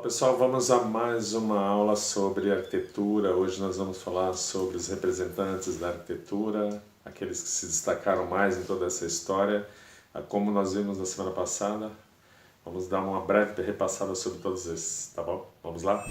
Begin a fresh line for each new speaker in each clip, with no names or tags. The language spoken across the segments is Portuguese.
Olá pessoal, vamos a mais uma aula sobre arquitetura. Hoje nós vamos falar sobre os representantes da arquitetura, aqueles que se destacaram mais em toda essa história. Como nós vimos na semana passada, vamos dar uma breve repassada sobre todos esses, tá bom? Vamos lá?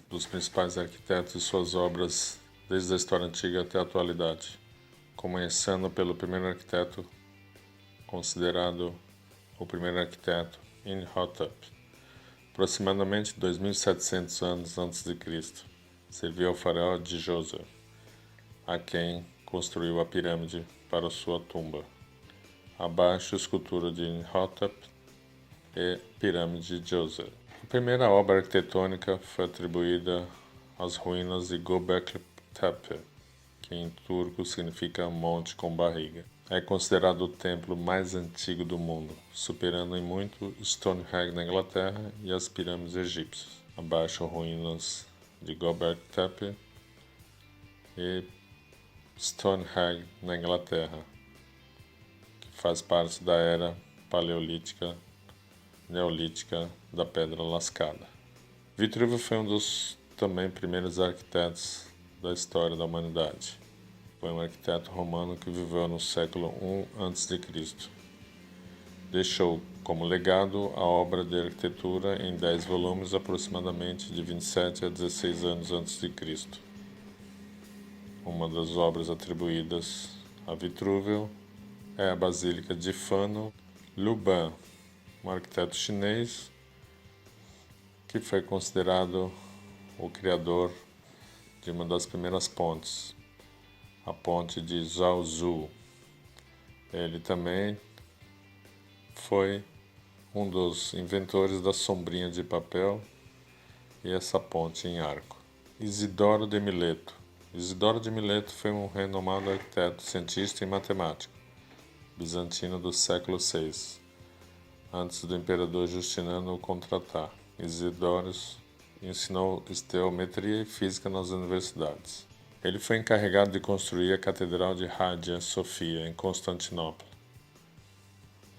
Dos principais arquitetos e suas obras desde a história antiga até a atualidade, começando pelo primeiro arquiteto considerado o primeiro arquiteto, Imhotep. Aproximadamente 2.700 anos antes de Cristo, serviu ao faraó de Djoser, a quem construiu a pirâmide para sua tumba. Abaixo, a escultura de Imhotep e pirâmide de Djoser. A primeira obra arquitetônica foi atribuída às ruínas de Göbekli Tepe, que em turco significa monte com barriga. É considerado o templo mais antigo do mundo, superando em muito Stonehenge na Inglaterra e as pirâmides egípcias. Abaixo, ruínas de Göbekli Tepe e Stonehenge na Inglaterra, que faz parte da era paleolítica neolítica da Pedra Lascada. Vitruvio foi um dos também primeiros arquitetos da história da humanidade. Foi um arquiteto romano que viveu no século I a.C. Deixou como legado a obra de arquitetura em 10 volumes, aproximadamente de 27 a 16 anos antes de Cristo. Uma das obras atribuídas a Vitruvio é a Basílica de Fano Luban, um arquiteto chinês que foi considerado o criador de uma das primeiras pontes, a ponte de Zhaozhou. Ele também foi um dos inventores da sombrinha de papel e essa ponte em arco. Isidoro de Mileto. Isidoro de Mileto foi um renomado arquiteto, cientista e matemático bizantino do século VI. Antes do imperador Justiniano o contratar, Isidoro ensinou esteometria e física nas universidades. Ele foi encarregado de construir a Catedral de Hagia Sofia, em Constantinopla.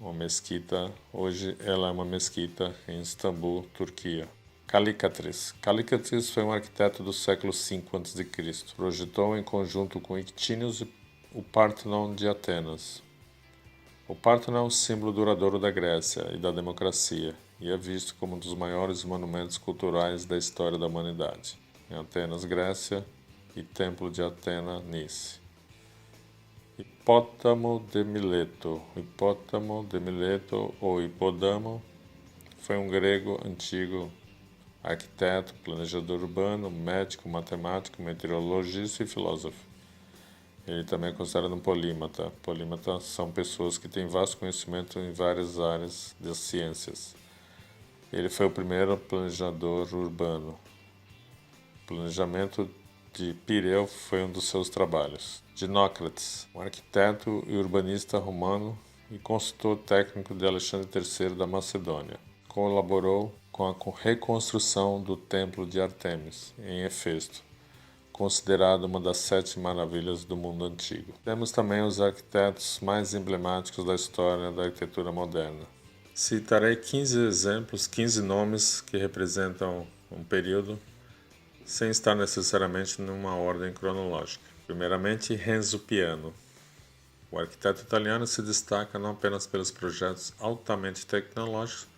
Uma mesquita, hoje ela é uma mesquita em Istambul, Turquia. Calícrates. Calícrates foi um arquiteto do século V a.C. Projetou em conjunto com Ictínio o Parthenon de Atenas. O Parthenon é um símbolo duradouro da Grécia e da democracia, e é visto como um dos maiores monumentos culturais da história da humanidade. Em Atenas, Grécia, e Templo de Atena, Nice. Hipótamo de Mileto. Hipótamo de Mileto, ou Hipódamo, foi um grego antigo arquiteto, planejador urbano, médico, matemático, meteorologista e filósofo. Ele também é considerado um polímata. Polímatas são pessoas que têm vasto conhecimento em várias áreas das ciências. Ele foi o primeiro planejador urbano. O planejamento de Pireu foi um dos seus trabalhos. Dinócrates, um arquiteto e urbanista romano e consultor técnico de Alexandre III da Macedônia. Colaborou com a reconstrução do Templo de Ártemis, em Éfeso, considerado uma das 7 maravilhas do mundo antigo. Temos também os arquitetos mais emblemáticos da história da arquitetura moderna. Citarei 15 exemplos, 15 nomes que representam um período, sem estar necessariamente numa ordem cronológica. Primeiramente, Renzo Piano. O arquiteto italiano se destaca não apenas pelos projetos altamente tecnológicos,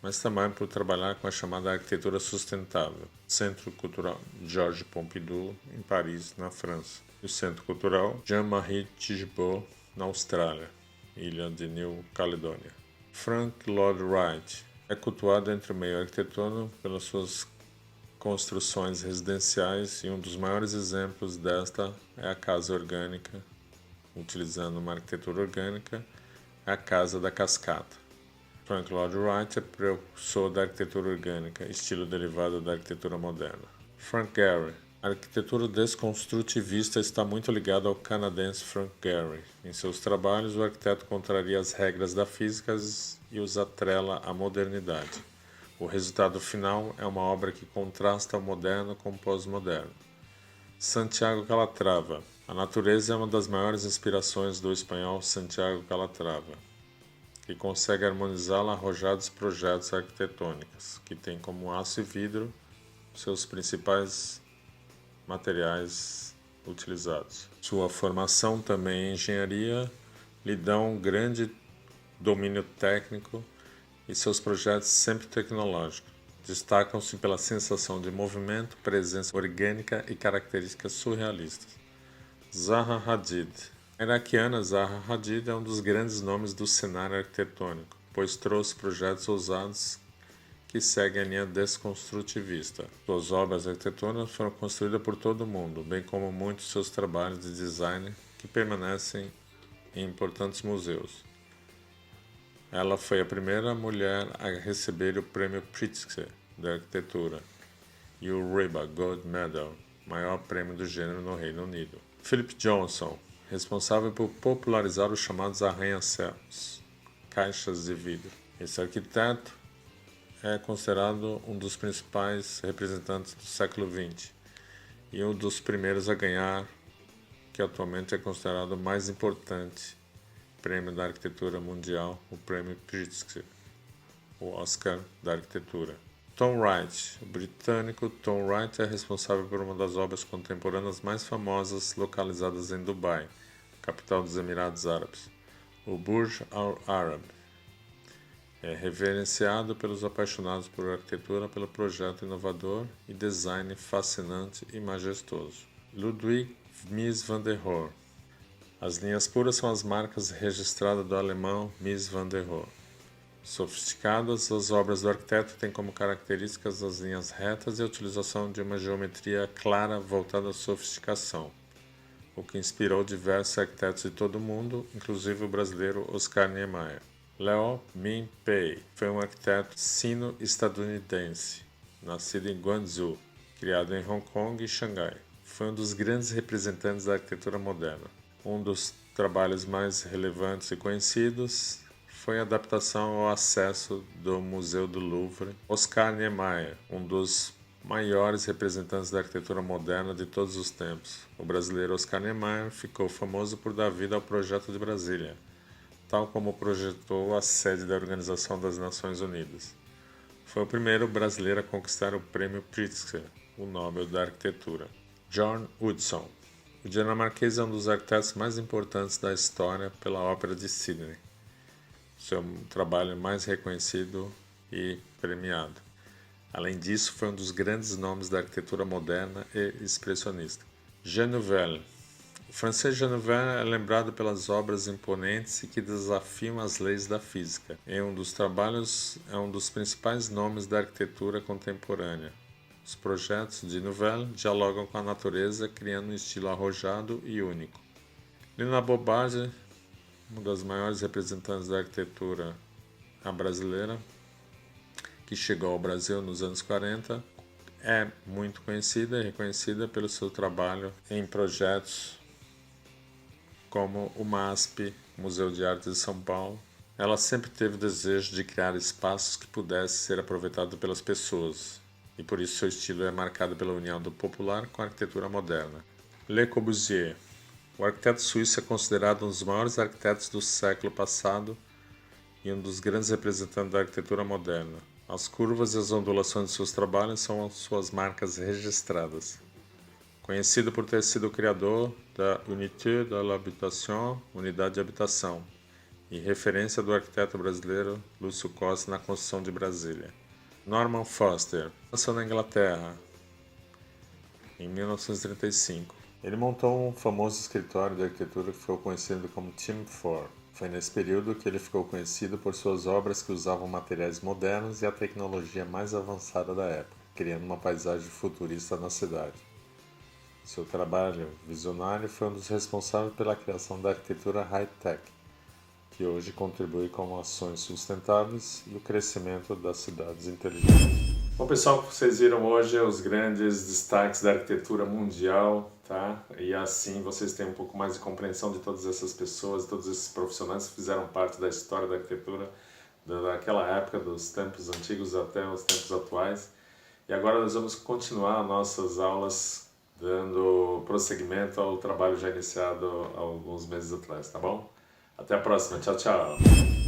mas também por trabalhar com a chamada arquitetura sustentável. Centro Cultural Georges Pompidou, em Paris, na França. E o Centro Cultural Jean-Marie Tjibaud, na Austrália, ilha de New Caledônia. Frank Lloyd Wright é cultuado entre o meio arquitetônico pelas suas construções residenciais, e um dos maiores exemplos desta é a Casa Orgânica, utilizando uma arquitetura orgânica, a Casa da Cascata. Frank Lloyd Wright é precursor da arquitetura orgânica, estilo derivado da arquitetura moderna. Frank Gehry. A arquitetura desconstrutivista está muito ligada ao canadense Frank Gehry. Em seus trabalhos, o arquiteto contraria as regras da física e os atrela à modernidade. O resultado final é uma obra que contrasta o moderno com o pós-moderno. Santiago Calatrava. A natureza é uma das maiores inspirações do espanhol Santiago Calatrava, que consegue harmonizar arrojados projetos arquitetônicos, que tem como aço e vidro seus principais materiais utilizados. Sua formação também em engenharia lhe dá um grande domínio técnico e seus projetos sempre tecnológicos. Destacam-se pela sensação de movimento, presença orgânica e características surrealistas. Zaha Hadid. A iraquiana Zaha Hadid é um dos grandes nomes do cenário arquitetônico, pois trouxe projetos ousados que seguem a linha desconstrutivista. Suas obras arquitetônicas foram construídas por todo o mundo, bem como muitos de seus trabalhos de design que permanecem em importantes museus. Ela foi a primeira mulher a receber o Prêmio Pritzker da Arquitetura e o RIBA Gold Medal, maior prêmio do gênero no Reino Unido. Philip Johnson, responsável por popularizar os chamados arranha-céus, caixas de vidro. Esse arquiteto é considerado um dos principais representantes do século XX e um dos primeiros a ganhar, que atualmente é considerado o mais importante prêmio da arquitetura mundial, o Prêmio Pritzker, o Oscar da arquitetura. Tom Wright. O britânico Tom Wright é responsável por uma das obras contemporâneas mais famosas localizadas em Dubai, capital dos Emirados Árabes, o Burj Al Arab. É reverenciado pelos apaixonados por arquitetura pelo projeto inovador e design fascinante e majestoso. Ludwig Mies van der Rohe. As linhas puras são as marcas registradas do alemão Mies van der Rohe. Sofisticadas, as obras do arquiteto têm como características as linhas retas e a utilização de uma geometria clara voltada à sofisticação, o que inspirou diversos arquitetos de todo o mundo, inclusive o brasileiro Oscar Niemeyer. Liu Ming-pei foi um arquiteto sino-estadunidense, nascido em Guangzhou, criado em Hong Kong e Xangai. Foi um dos grandes representantes da arquitetura moderna. Um dos trabalhos mais relevantes e conhecidos foi a adaptação ao acesso do Museu do Louvre. Oscar Niemeyer, um dos maiores representantes da arquitetura moderna de todos os tempos. O brasileiro Oscar Niemeyer ficou famoso por dar vida ao Projeto de Brasília, tal como projetou a sede da Organização das Nações Unidas. Foi o primeiro brasileiro a conquistar o Prêmio Pritzker, o Nobel da Arquitetura. John Hudson. O dinamarquês é um dos arquitetos mais importantes da história pela Ópera de Sydney, seu trabalho mais reconhecido e premiado. Além disso, foi um dos grandes nomes da arquitetura moderna e expressionista. Jean Nouvel. O francês Jean Nouvel é lembrado pelas obras imponentes e que desafiam as leis da física. Em um dos trabalhos, é um dos principais nomes da arquitetura contemporânea. Os projetos de Nouvel dialogam com a natureza, criando um estilo arrojado e único. Lina Bobardi, uma das maiores representantes da arquitetura brasileira, que chegou ao Brasil nos anos 40, é muito conhecida e reconhecida pelo seu trabalho em projetos como o MASP, Museu de Arte de São Paulo. Ela sempre teve o desejo de criar espaços que pudessem ser aproveitados pelas pessoas, e por isso seu estilo é marcado pela união do popular com a arquitetura moderna. Le Corbusier. O arquiteto suíço é considerado um dos maiores arquitetos do século passado e um dos grandes representantes da arquitetura moderna. As curvas e as ondulações de seus trabalhos são suas marcas registradas. Conhecido por ter sido o criador da Unité de l'Habitation, Unidade de Habitação, e referência do arquiteto brasileiro Lúcio Costa na construção de Brasília. Norman Foster nasceu na Inglaterra em 1935. Ele montou um famoso escritório de arquitetura que ficou conhecido como Team 4. Foi nesse período que ele ficou conhecido por suas obras que usavam materiais modernos e a tecnologia mais avançada da época, criando uma paisagem futurista na cidade. Seu trabalho visionário foi um dos responsáveis pela criação da arquitetura high-tech, que hoje contribui com ações sustentáveis e o crescimento das cidades inteligentes. Bom, pessoal, vocês viram hoje os grandes destaques da arquitetura mundial, tá? E assim vocês têm um pouco mais de compreensão de todas essas pessoas, todos esses profissionais que fizeram parte da história da arquitetura daquela época, dos tempos antigos até os tempos atuais. E agora nós vamos continuar nossas aulas dando prosseguimento ao trabalho já iniciado há alguns meses atrás, tá bom? Até a próxima, tchau, tchau!